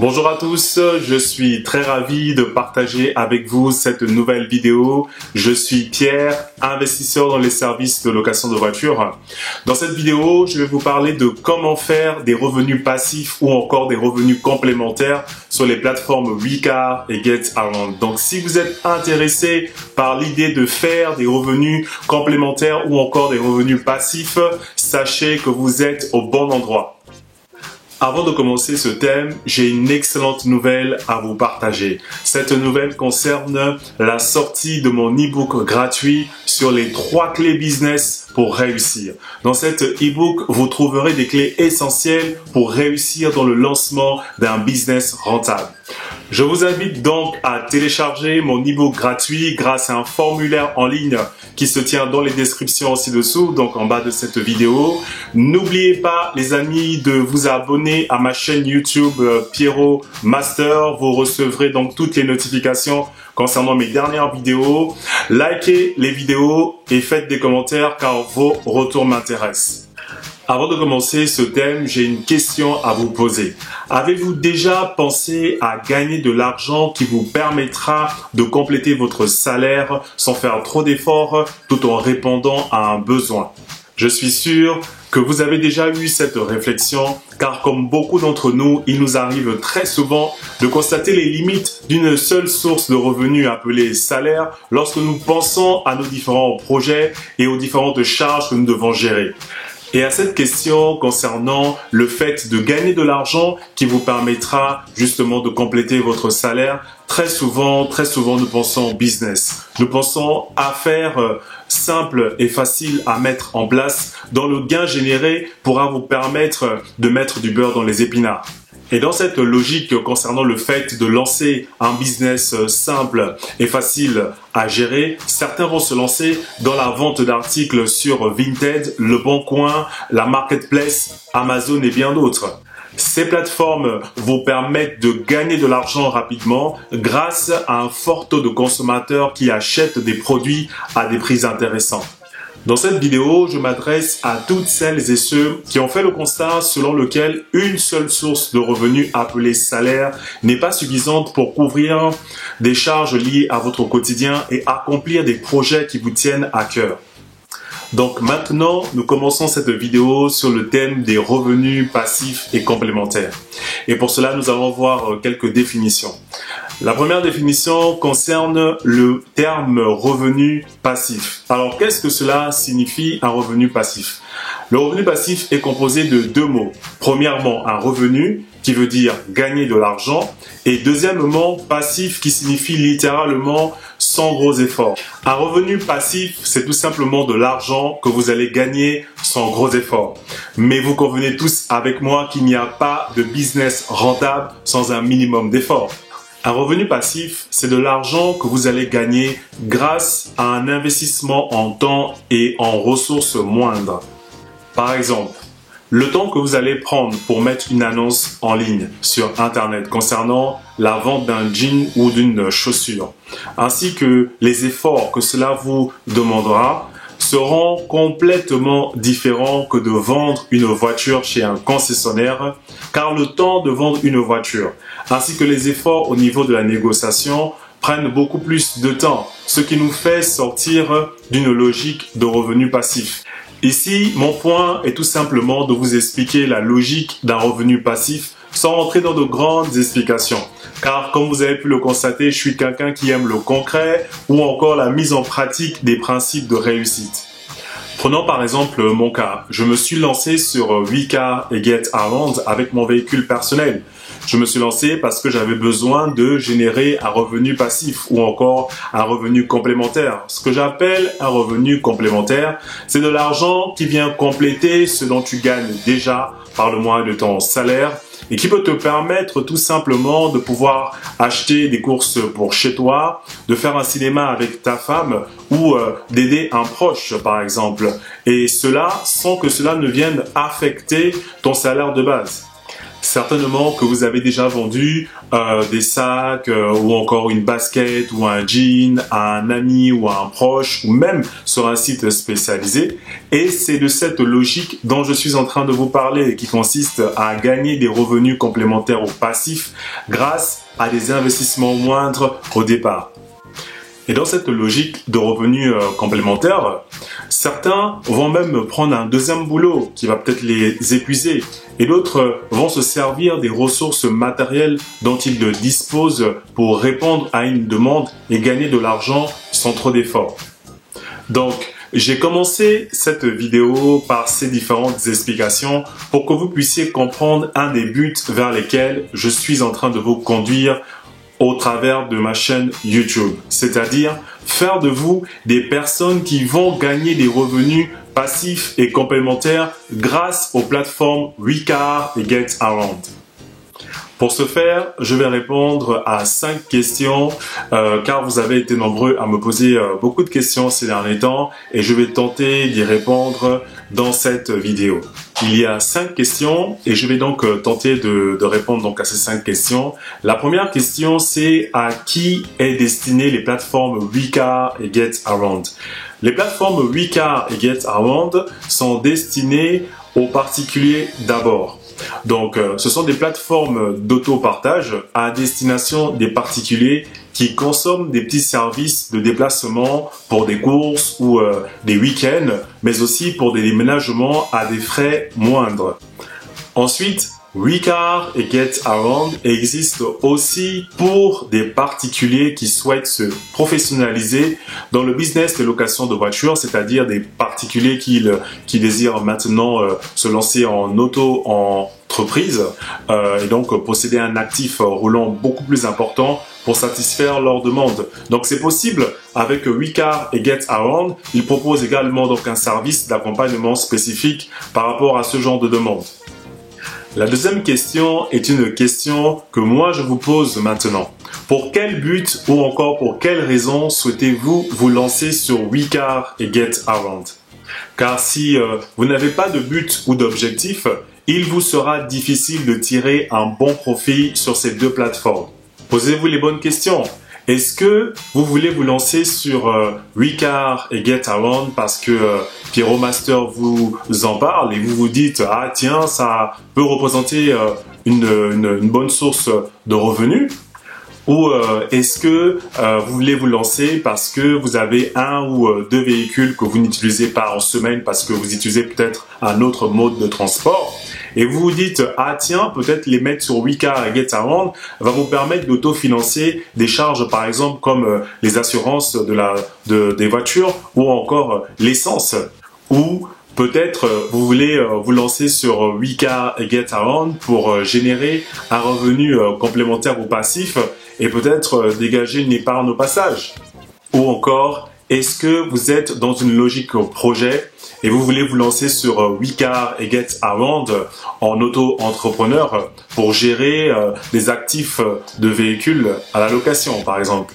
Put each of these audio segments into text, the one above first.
Bonjour à tous, je suis très ravi de partager avec vous cette nouvelle vidéo. Je suis Pierre, investisseur dans les services de location de voitures. Dans cette vidéo, je vais vous parler de comment faire des revenus passifs ou encore des revenus complémentaires sur les plateformes WeCar et GetAround. Donc si vous êtes intéressé par l'idée de faire des revenus complémentaires ou encore des revenus passifs, sachez que vous êtes au bon endroit. Avant de commencer ce thème, j'ai une excellente nouvelle à vous partager. Cette nouvelle concerne la sortie de mon e-book gratuit sur les 3 clés business pour réussir. Dans cet e-book, vous trouverez des clés essentielles pour réussir dans le lancement d'un business rentable. Je vous invite donc à télécharger mon e-book gratuit grâce à un formulaire en ligne qui se tient dans les descriptions ci-dessous, donc en bas de cette vidéo. N'oubliez pas, les amis, de vous abonner à ma chaîne YouTube Pierrot Master. Vous recevrez donc toutes les notifications concernant mes dernières vidéos. Likez les vidéos et faites des commentaires car vos retours m'intéressent. Avant de commencer ce thème, j'ai une question à vous poser. Avez-vous déjà pensé à gagner de l'argent qui vous permettra de compléter votre salaire sans faire trop d'efforts tout en répondant à un besoin? Je suis sûr que vous avez déjà eu cette réflexion car comme beaucoup d'entre nous, il nous arrive très souvent de constater les limites d'une seule source de revenus appelée salaire lorsque nous pensons à nos différents projets et aux différentes charges que nous devons gérer. Et à cette question concernant le fait de gagner de l'argent qui vous permettra justement de compléter votre salaire, très souvent, nous pensons business. Nous pensons affaires simples et faciles à mettre en place dont le gain généré pourra vous permettre de mettre du beurre dans les épinards. Et dans cette logique concernant le fait de lancer un business simple et facile à gérer, certains vont se lancer dans la vente d'articles sur Vinted, Le Bon Coin, la Marketplace, Amazon et bien d'autres. Ces plateformes vous permettent de gagner de l'argent rapidement grâce à un fort taux de consommateurs qui achètent des produits à des prix intéressants. Dans cette vidéo, je m'adresse à toutes celles et ceux qui ont fait le constat selon lequel une seule source de revenus appelée salaire n'est pas suffisante pour couvrir des charges liées à votre quotidien et accomplir des projets qui vous tiennent à cœur. Donc maintenant, nous commençons cette vidéo sur le thème des revenus passifs et complémentaires. Et pour cela, nous allons voir quelques définitions. La première définition concerne le terme revenu passif. Alors, qu'est-ce que cela signifie un revenu passif? Le revenu passif est composé de 2 mots. Premièrement, un revenu qui veut dire gagner de l'argent et deuxièmement, passif qui signifie littéralement sans gros efforts. Un revenu passif, c'est tout simplement de l'argent que vous allez gagner sans gros efforts. Mais vous convenez tous avec moi qu'il n'y a pas de business rentable sans un minimum d'efforts. Un revenu passif, c'est de l'argent que vous allez gagner grâce à un investissement en temps et en ressources moindres. Par exemple, le temps que vous allez prendre pour mettre une annonce en ligne sur Internet concernant la vente d'un jean ou d'une chaussure, ainsi que les efforts que cela vous demandera, seront complètement différents que de vendre une voiture chez un concessionnaire, car le temps de vendre une voiture, ainsi que les efforts au niveau de la négociation, prennent beaucoup plus de temps, ce qui nous fait sortir d'une logique de revenu passif. Ici, mon point est tout simplement de vous expliquer la logique d'un revenu passif sans rentrer dans de grandes explications. Car comme vous avez pu le constater, je suis quelqu'un qui aime le concret ou encore la mise en pratique des principes de réussite. Prenons par exemple mon cas. Je me suis lancé sur WeCar et GetAround avec mon véhicule personnel. Je me suis lancé parce que j'avais besoin de générer un revenu passif ou encore un revenu complémentaire. Ce que j'appelle un revenu complémentaire, c'est de l'argent qui vient compléter ce dont tu gagnes déjà par le mois de ton salaire et qui peut te permettre tout simplement de pouvoir acheter des courses pour chez toi, de faire un cinéma avec ta femme ou d'aider un proche par exemple. Et cela sans que cela ne vienne affecter ton salaire de base. Certainement que vous avez déjà vendu des sacs ou encore une basket ou un jean à un ami ou à un proche ou même sur un site spécialisé. Et c'est de cette logique dont je suis en train de vous parler qui consiste à gagner des revenus complémentaires ou passifs grâce à des investissements moindres au départ. Et dans cette logique de revenus complémentaires, certains vont même prendre un deuxième boulot qui va peut-être les épuiser et d'autres vont se servir des ressources matérielles dont ils disposent pour répondre à une demande et gagner de l'argent sans trop d'efforts. Donc, j'ai commencé cette vidéo par ces différentes explications pour que vous puissiez comprendre un des buts vers lesquels je suis en train de vous conduire au travers de ma chaîne YouTube, c'est-à-dire faire de vous des personnes qui vont gagner des revenus passifs et complémentaires grâce aux plateformes Wecar et GetAround. Pour ce faire, je vais répondre à 5 questions car vous avez été nombreux à me poser beaucoup de questions ces derniers temps et je vais tenter d'y répondre dans cette vidéo. Il y a 5 questions et je vais donc tenter de répondre donc à ces 5 questions. La première question, c'est à qui est destinées les plateformes Wecar et GetAround. Les plateformes Wecar et GetAround sont destinées aux particuliers d'abord. Donc, ce sont des plateformes d'auto-partage à destination des particuliers qui consomment des petits services de déplacement pour des courses ou des week-ends, mais aussi pour des déménagements à des frais moindres. Ensuite, Wecar et GetAround existent aussi pour des particuliers qui souhaitent se professionnaliser dans le business de location de voitures, c'est-à-dire des particuliers qui désirent maintenant se lancer en auto-entreprise et donc posséder un actif roulant beaucoup plus important pour satisfaire leurs demandes. Donc c'est possible avec Wecar et GetAround. Ils proposent également donc un service d'accompagnement spécifique par rapport à ce genre de demande. La deuxième question est une question que moi je vous pose maintenant. Pour quel but ou encore pour quelle raison souhaitez-vous vous lancer sur Wecar et GetAround? Car si vous n'avez pas de but ou d'objectif, il vous sera difficile de tirer un bon profit sur ces deux plateformes. Posez-vous les bonnes questions. Est-ce que vous voulez vous lancer sur Wecar et GetAround parce que Pierrot Master vous en parle et vous vous dites « Ah tiens, ça peut représenter une bonne source de revenus » ou est-ce que vous voulez vous lancer parce que vous avez un ou deux véhicules que vous n'utilisez pas en semaine parce que vous utilisez peut-être un autre mode de transport et vous vous dites « Ah tiens, peut-être les mettre sur Wecar et GetAround va vous permettre d'autofinancer des charges par exemple comme les assurances des voitures ou encore l'essence. » Ou peut-être vous voulez vous lancer sur Wecar et GetAround pour générer un revenu complémentaire ou passif et peut-être dégager une épargne au passage. Ou encore, est-ce que vous êtes dans une logique projet et vous voulez vous lancer sur Wecar et GetAround en auto-entrepreneur pour gérer des actifs de véhicules à la location par exemple.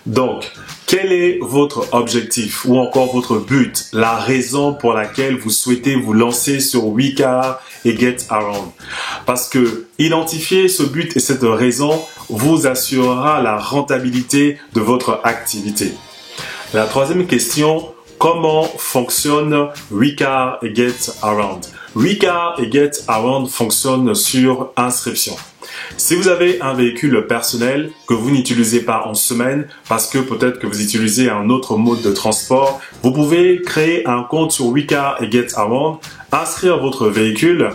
Donc, quel est votre objectif ou encore votre but, la raison pour laquelle vous souhaitez vous lancer sur Wecar et GetAround? Parce que identifier ce but et cette raison vous assurera la rentabilité de votre activité. La troisième question, comment fonctionne Wecar et GetAround? Wecar et GetAround fonctionnent sur inscription. Si vous avez un véhicule personnel que vous n'utilisez pas en semaine parce que peut-être que vous utilisez un autre mode de transport, vous pouvez créer un compte sur Wecar et GetAround, inscrire votre véhicule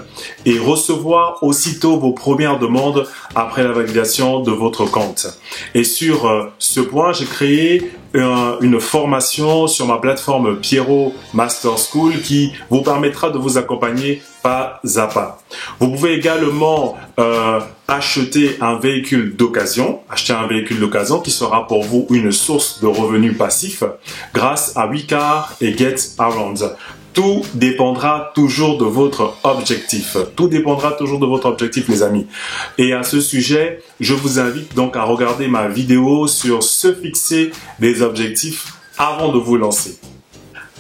et recevoir aussitôt vos premières demandes après la validation de votre compte. Et sur ce point, j'ai créé une formation sur ma plateforme Pierrot Master School qui vous permettra de vous accompagner pas à pas. Vous pouvez également acheter un véhicule d'occasion, qui sera pour vous une source de revenus passifs grâce à Wecar et GetAround. Tout dépendra toujours de votre objectif. Tout dépendra toujours de votre objectif, les amis. Et à ce sujet, je vous invite donc à regarder ma vidéo sur se fixer des objectifs avant de vous lancer.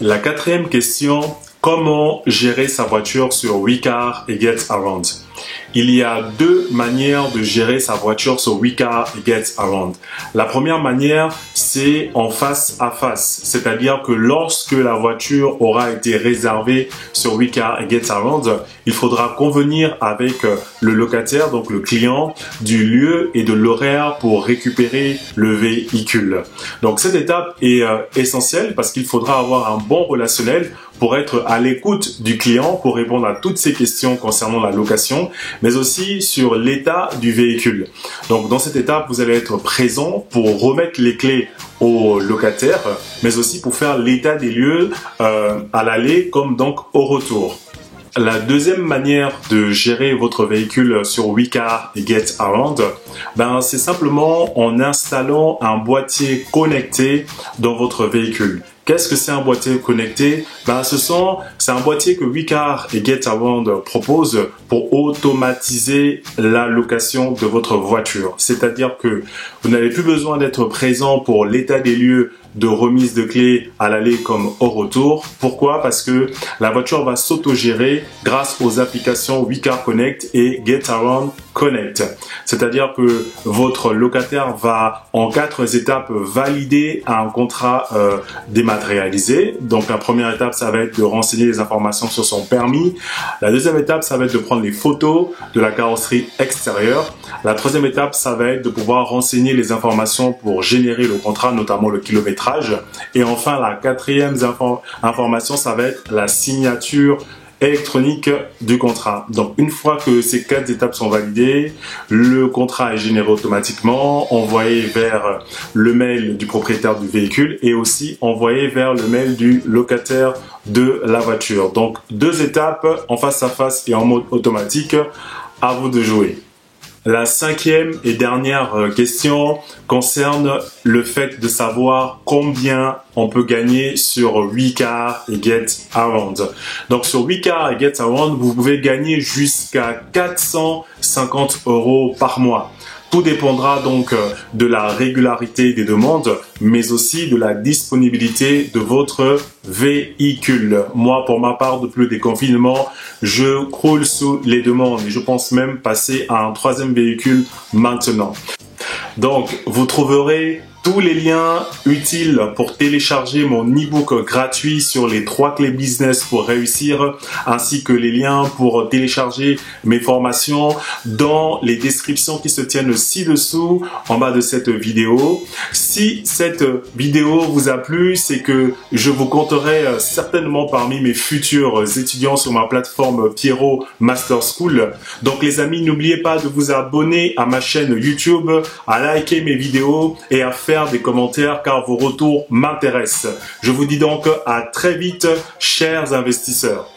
La quatrième question, comment gérer sa voiture sur Wecar et GetAround? il y a deux manières de gérer sa voiture sur WeCar et Get Around. La première manière, c'est en face à face. C'est-à-dire que lorsque la voiture aura été réservée sur WeCar et Get Around, il faudra convenir avec le locataire, donc le client, du lieu et de l'horaire pour récupérer le véhicule. Donc cette étape est essentielle parce qu'il faudra avoir un bon relationnel pour être à l'écoute du client, pour répondre à toutes ces questions concernant la location, mais aussi sur l'état du véhicule. Donc dans cette étape, vous allez être présent pour remettre les clés au locataire, mais aussi pour faire l'état des lieux à l'aller comme donc au retour. La deuxième manière de gérer votre véhicule sur WeCar et Get Around, c'est simplement en installant un boîtier connecté dans votre véhicule. Qu'est-ce que c'est un boîtier connecté? C'est un boîtier que WeCar et Get Around proposent pour automatiser la location de votre voiture. C'est-à-dire que vous n'avez plus besoin d'être présent pour l'état des lieux de remise de clés à l'aller comme au retour. Pourquoi? Parce que la voiture va s'autogérer grâce aux applications WeCar Connect et Get Around Connect. C'est-à-dire que votre locataire va en 4 étapes valider un contrat dématérialisé. Donc la première étape, ça va être de renseigner les informations sur son permis. La deuxième étape, ça va être de prendre les photos de la carrosserie extérieure. La troisième étape, ça va être de pouvoir renseigner les informations pour générer le contrat, notamment le kilométrage. Et enfin, la quatrième information, ça va être la signature électronique du contrat. Donc une fois que ces 4 étapes sont validées, le contrat est généré automatiquement, envoyé vers le mail du propriétaire du véhicule et aussi envoyé vers le mail du locataire de la voiture. Donc 2 étapes en face à face et en mode automatique. À vous de jouer. La 5e et dernière question concerne le fait de savoir combien on peut gagner sur WeCar et Get Around. Donc sur WeCar et Get Around, vous pouvez gagner jusqu'à 450 € par mois. Tout dépendra donc de la régularité des demandes, mais aussi de la disponibilité de votre véhicule. Moi, pour ma part, depuis le déconfinement, je croule sous les demandes et je pense même passer à un 3e véhicule maintenant. Donc, vous trouverez tous les liens utiles pour télécharger mon e-book gratuit sur les 3 clés business pour réussir, ainsi que les liens pour télécharger mes formations dans les descriptions qui se tiennent ci-dessous en bas de cette vidéo. Si cette vidéo vous a plu, c'est que je vous compterai certainement parmi mes futurs étudiants sur ma plateforme Pierrot Master School. Donc les amis, n'oubliez pas de vous abonner à ma chaîne YouTube, à liker mes vidéos et à faire des commentaires car vos retours m'intéressent. Je vous dis donc à très vite, chers investisseurs.